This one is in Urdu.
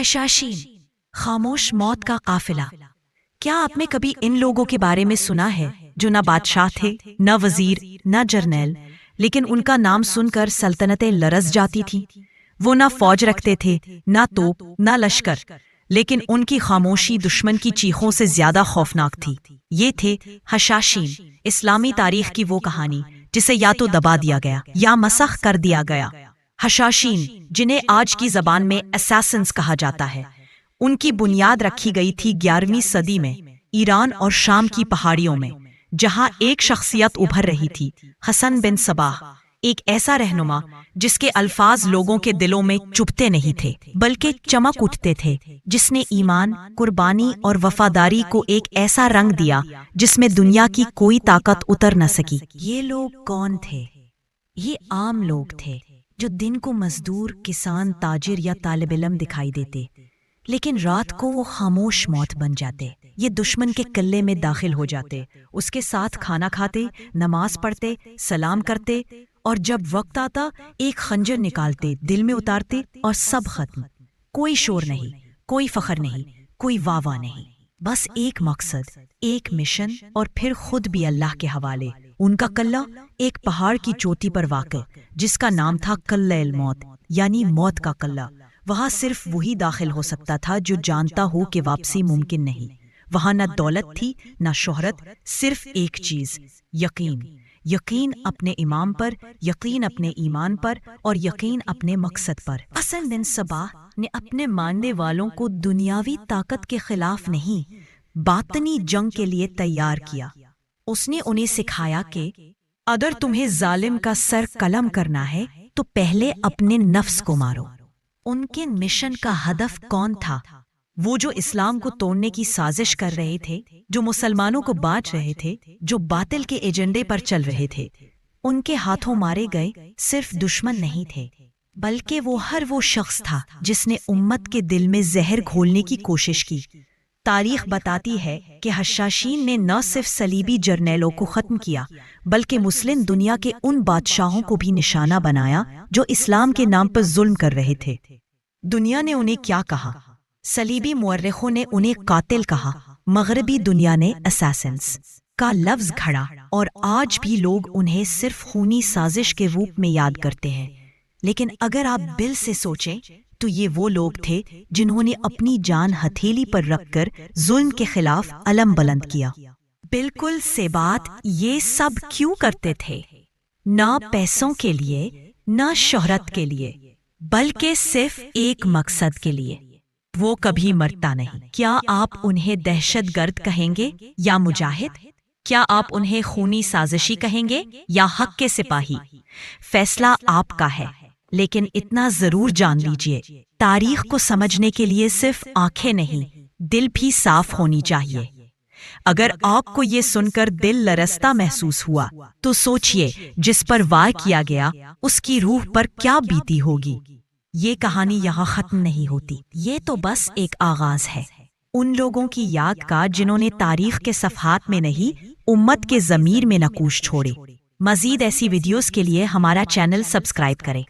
حشاشین، خاموش موت کا قافلہ۔ کیا آپ نے کبھی ان لوگوں کے بارے میں سنا ہے جو نہ بادشاہ تھے، نہ وزیر، نہ جرنیل، لیکن ان کا نام سن کر سلطنتیں لرز جاتی تھیں؟ وہ نہ فوج رکھتے تھے، نہ توپ، نہ لشکر، لیکن ان کی خاموشی دشمن کی چیخوں سے زیادہ خوفناک تھی۔ یہ تھے حشاشین، اسلامی تاریخ کی وہ کہانی جسے یا تو دبا دیا گیا یا مسخ کر دیا گیا۔ حشاشین، جنہیں آج کی زبان میں اساسنز کہا جاتا ہے، ان کی بنیاد رکھی گئی تھی 11ویں صدی میں ایران اور شام کی پہاڑیوں میں، جہاں ایک شخصیت ابھر رہی تھی، حسن بن صباح، ایک ایسا رہنما جس کے الفاظ لوگوں کے دلوں میں چبھتے نہیں تھے بلکہ چمک اٹھتے تھے، جس نے ایمان، قربانی اور وفاداری کو ایک ایسا رنگ دیا جس میں دنیا کی کوئی طاقت اتر نہ سکی۔ یہ لوگ کون تھے؟ یہ عام لوگ تھے جو دن کو مزدور، کسان، تاجر یا طالب علم دکھائی دیتے، لیکن رات کو وہ خاموش موت بن جاتے۔ یہ دشمن کے قلعے میں داخل ہو جاتے، اس کے ساتھ کھانا کھاتے، نماز پڑھتے، سلام کرتے، اور جب وقت آتا ایک خنجر نکالتے، دل میں اتارتے، اور سب ختم۔ کوئی شور نہیں، کوئی فخر نہیں، کوئی واہ واہ نہیں، بس ایک مقصد، ایک مشن، اور پھر خود بھی اللہ کے حوالے۔ ان کا قلعہ ایک پہاڑ کی چوٹی پر واقع، جس کا نام تھا قلعہ الموت، یعنی موت کا قلعہ۔ وہاں صرف وہی داخل ہو سکتا تھا جو جانتا ہو کہ واپسی ممکن نہیں۔ وہاں نہ دولت تھی، نہ شہرت، صرف ایک چیز، یقین۔ یقین اپنے امام پر، یقین اپنے ایمان پر، اور یقین اپنے مقصد پر۔ حسن بن صباح نے اپنے ماننے والوں کو دنیاوی طاقت کے خلاف نہیں، باطنی جنگ کے لیے تیار کیا۔ اس نے انہیں سکھایا کہ اگر تمہیں ظالم کا سر قلم کرنا ہے تو پہلے اپنے نفس کو مارو۔ ان کے مشن کا ہدف کون تھا؟ وہ جو اسلام کو توڑنے کی سازش کر رہے تھے، جو مسلمانوں کو بانٹ رہے تھے، جو باطل کے ایجنڈے پر چل رہے تھے۔ ان کے ہاتھوں مارے گئے صرف دشمن نہیں تھے، بلکہ وہ ہر وہ شخص تھا جس نے امت کے دل میں زہر گھولنے کی کوشش کی۔ تاریخ بتاتی ہے کہ حشاشین نے نہ صرف صلیبی جرنیلوں کو ختم کیا، بلکہ مسلم دنیا کے ان بادشاہوں کو بھی نشانہ بنایا جو اسلام کے نام پر ظلم کر رہے تھے۔ دنیا نے انہیں کیا کہا؟ صلیبی مورخوں نے انہیں قاتل کہا، مغربی دنیا نے اساسنز کا لفظ گھڑا، اور آج بھی لوگ انہیں صرف خونی سازش کے روپ میں یاد کرتے ہیں۔ لیکن اگر آپ دل سے سوچیں تو یہ وہ لوگ تھے جنہوں نے اپنی جان ہتھیلی پر رکھ کر ظلم کے خلاف علم بلند کیا۔ بالکل سے بات یہ سب کیوں کرتے تھے؟ نہ پیسوں کے لیے، نہ شہرت کے لیے، بلکہ صرف ایک مقصد کے لیے۔ وہ کبھی مرتا نہیں۔ کیا آپ انہیں دہشت گرد کہیں گے یا مجاہد؟ کیا آپ انہیں خونی سازشی کہیں گے یا حق کے سپاہی؟ فیصلہ آپ کا ہے، لیکن اتنا ضرور جان لیجئے، تاریخ کو سمجھنے کے لیے صرف آنکھیں نہیں، دل بھی صاف ہونی چاہیے۔ اگر آپ کو یہ سن کر دل لرزتا محسوس ہوا تو سوچئے جس پر وار کیا گیا اس کی روح پر کیا بیتی ہوگی۔ یہ کہانی یہاں ختم نہیں ہوتی، یہ تو بس ایک آغاز ہے، ان لوگوں کی یاد کا جنہوں نے تاریخ کے صفحات میں نہیں، امت کے ضمیر میں نقوش چھوڑے۔ مزید ایسی ویڈیوز کے لیے ہمارا چینل سبسکرائب کریں۔